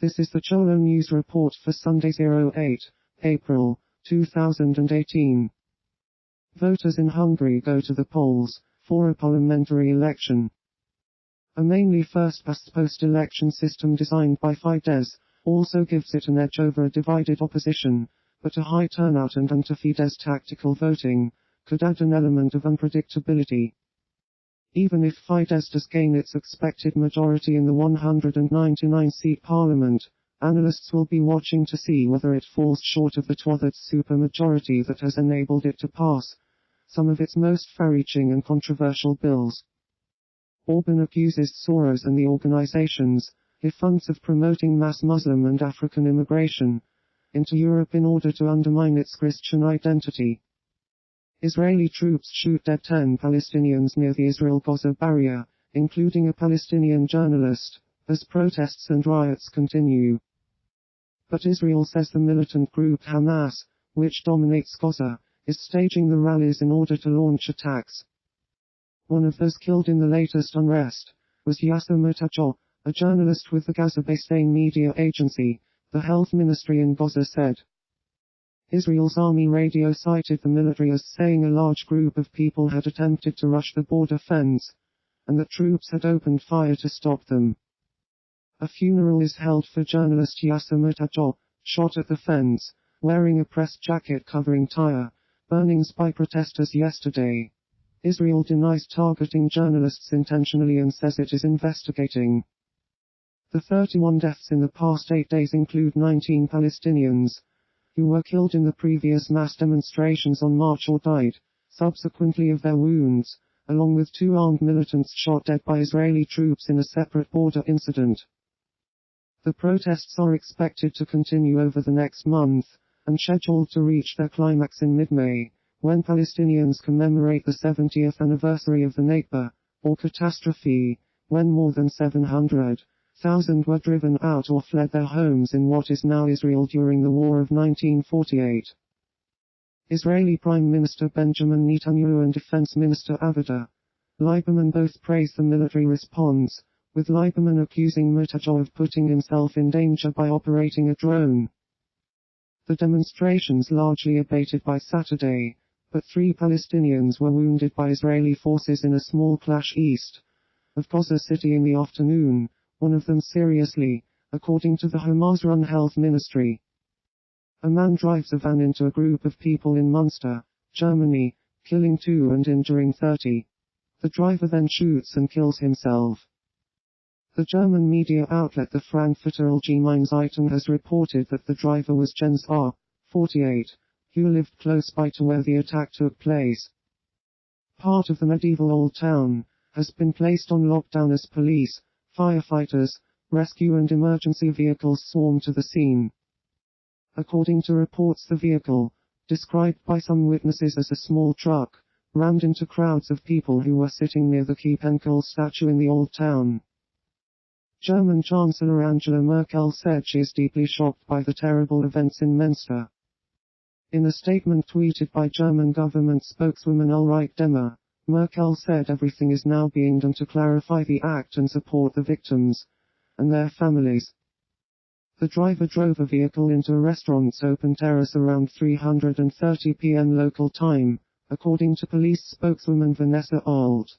This is the Cholo News Report for Sunday 08 April 2018. Voters in Hungary go to the polls for a parliamentary election. A mainly first-past post-election system designed by Fidesz also gives it an edge over a divided opposition, but a high turnout and anti-fidesz tactical voting could add an element of unpredictability. Even if Fidesz does gain its expected majority in the 199-seat parliament, analysts will be watching to see whether it falls short of the two-thirds supermajority that has enabled it to pass some of its most far-reaching and controversial bills. Orban accuses Soros and the organizations he funds of promoting mass Muslim and African immigration into Europe in order to undermine its Christian identity. Israeli troops shoot dead 10 Palestinians near the Israel-Gaza barrier, including a Palestinian journalist, as protests and riots continue. But Israel says the militant group Hamas, which dominates Gaza, is staging the rallies in order to launch attacks. One of those killed in the latest unrest was Yasser Murtaja, a journalist with the Gaza-based media agency, the health ministry in Gaza said. Israel's army radio cited the military as saying a large group of people had attempted to rush the border fence, and that troops had opened fire to stop them. A funeral is held for journalist Yasser Murtaja, shot at the fence, wearing a press jacket covering tire burnings by protesters yesterday. Israel denies targeting journalists intentionally and says it is investigating. The 31 deaths in the past 8 days include 19 Palestinians, who were killed in the previous mass demonstrations on March or died, subsequently of their wounds, along with 2 armed militants shot dead by Israeli troops in a separate border incident. The protests are expected to continue over the next month, and scheduled to reach their climax in mid-May, when Palestinians commemorate the 70th anniversary of the Nakba, or catastrophe, when more than 700,000 were driven out or fled their homes in what is now Israel during the War of 1948. Israeli Prime Minister Benjamin Netanyahu and Defense Minister Avigdor Lieberman both praised the military response, with Lieberman accusing Murtaja of putting himself in danger by operating a drone. The demonstrations largely abated by Saturday, but 3 Palestinians were wounded by Israeli forces in a small clash east of Gaza City in the afternoon, one of them seriously, according to the Hamas-run health ministry. A man drives a van into a group of people in Munster, Germany, killing 2 and injuring 30. The driver then shoots and kills himself. The German media outlet the Frankfurter Allgemeine Zeitung has reported that the driver was Jens R., 48, who lived close by to where the attack took place. Part of the medieval old town has been placed on lockdown as police, firefighters, rescue and emergency vehicles swarm to the scene. According to reports, the vehicle, described by some witnesses as a small truck, rammed into crowds of people who were sitting near the Kiepenkel statue in the old town. German Chancellor Angela Merkel said she is deeply shocked by the terrible events in Münster. In a statement tweeted by German government spokeswoman Ulrike Demmer, Merkel said everything is now being done to clarify the act and support the victims and their families. The driver drove a vehicle into a restaurant's open terrace around 3:30 p.m. local time, according to police spokeswoman Vanessa Alt.